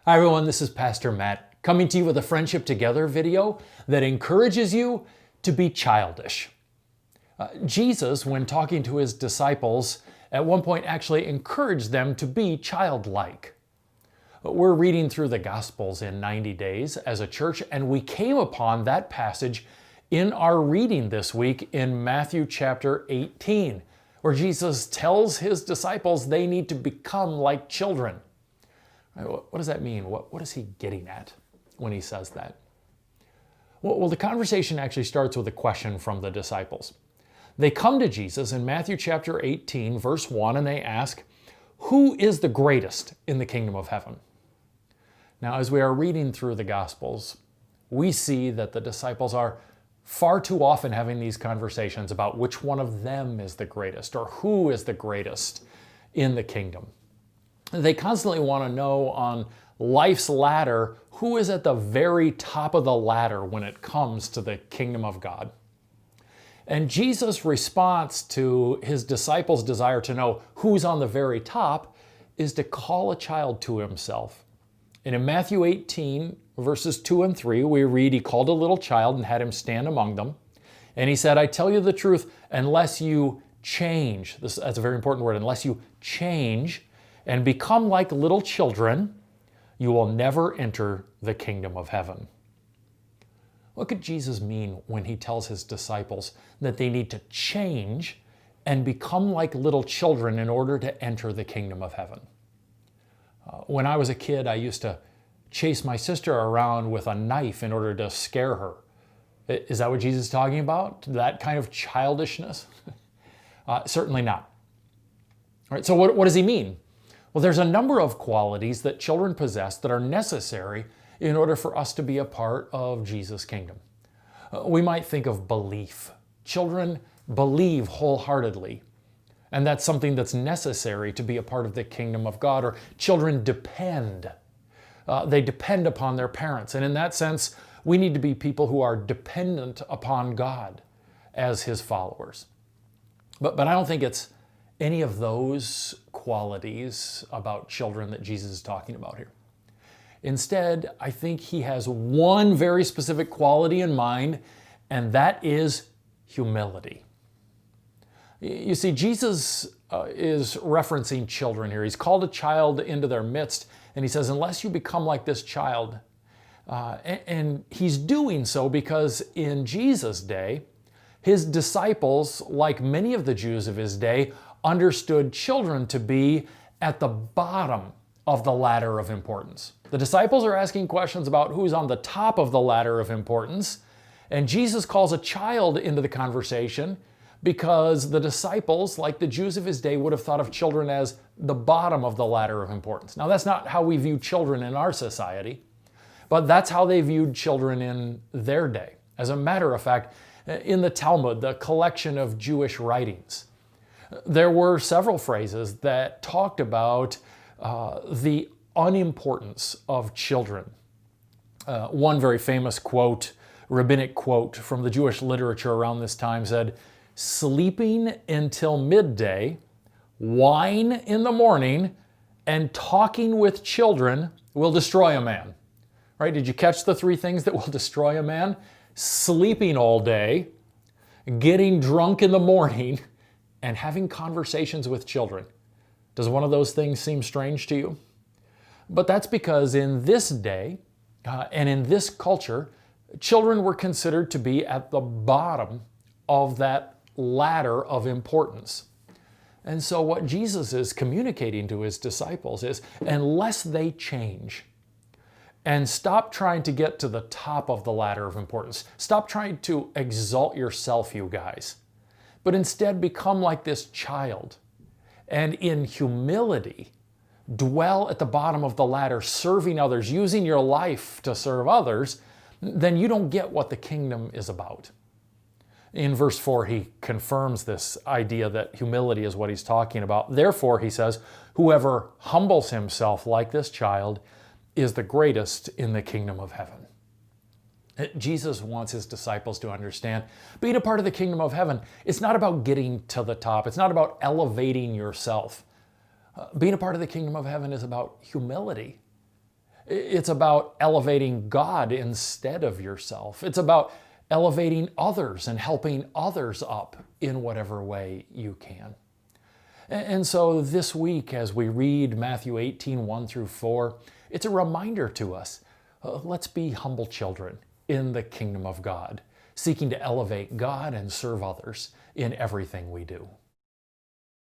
Hi everyone, this is Pastor Matt coming to you with a Friendship Together video that encourages you to be childish. Jesus, when talking to his disciples, at one point actually encouraged them to be childlike. We're reading through the Gospels in 90 days as a church, and we came upon that passage in our reading this week in Matthew chapter 18, where Jesus tells his disciples they need to become like children. What does that mean? What is he getting at when he says that? Well, the conversation actually starts with a question from the disciples. They come to Jesus in Matthew chapter 18, verse 1, and they ask, "Who is the greatest in the kingdom of heaven?" Now, as we are reading through the Gospels, we see that the disciples are far too often having these conversations about which one of them is the greatest or who is the greatest in the kingdom. They constantly want to know on life's ladder who is at the very top of the ladder when it comes to the kingdom of God. And Jesus' response to his disciples' desire to know who's on the very top is to call a child to himself. And in Matthew 18, verses 2 and 3, we read, "He called a little child and had him stand among them. And he said, 'I tell you the truth, unless you change,'" that's a very important word, "unless you change and become like little children, you will never enter the kingdom of heaven." What could Jesus mean when he tells his disciples that they need to change and become like little children in order to enter the kingdom of heaven? When I was a kid, I used to chase my sister around with a knife in order to scare her. Is that what Jesus is talking about? That kind of childishness? Certainly not. All right, so what does he mean? Well, there's a number of qualities that children possess that are necessary in order for us to be a part of Jesus' kingdom. We might think of belief. Children believe wholeheartedly, and that's something that's necessary to be a part of the kingdom of God. Or children depend. They depend upon their parents, and in that sense, we need to be people who are dependent upon God as his followers. But I don't think it's any of those qualities about children that Jesus is talking about here. Instead, I think he has one very specific quality in mind, and that is humility. You see, Jesus is referencing children here. He's called a child into their midst, and he says, unless you become like this child, and he's doing so because in Jesus' day, his disciples, like many of the Jews of his day, understood children to be at the bottom of the ladder of importance. The disciples are asking questions about who's on the top of the ladder of importance, and Jesus calls a child into the conversation because the disciples, like the Jews of his day, would have thought of children as the bottom of the ladder of importance. Now, that's not how we view children in our society, but that's how they viewed children in their day. As a matter of fact, in the Talmud, the collection of Jewish writings, there were several phrases that talked about the unimportance of children. One very famous quote, rabbinic quote from the Jewish literature around this time said, "Sleeping until midday, wine in the morning, and talking with children will destroy a man." Right? Did you catch the three things that will destroy a man? Sleeping all day, getting drunk in the morning, and having conversations with children. Does one of those things seem strange to you? But that's because in this day and in this culture, children were considered to be at the bottom of that ladder of importance. And so what Jesus is communicating to his disciples is, unless they change and stop trying to get to the top of the ladder of importance, stop trying to exalt yourself, you guys, but instead become like this child, and in humility, dwell at the bottom of the ladder, serving others, using your life to serve others, then you don't get what the kingdom is about. In verse 4, he confirms this idea that humility is what he's talking about. Therefore, he says, whoever humbles himself like this child is the greatest in the kingdom of heaven. Jesus wants his disciples to understand being a part of the kingdom of heaven, it's not about getting to the top. It's not about elevating yourself. Being a part of the kingdom of heaven is about humility. It's about elevating God instead of yourself. It's about elevating others and helping others up in whatever way you can. And so this week, as we read Matthew 18, 1 through 4, it's a reminder to us, let's be humble children in the kingdom of God, seeking to elevate God and serve others in everything we do.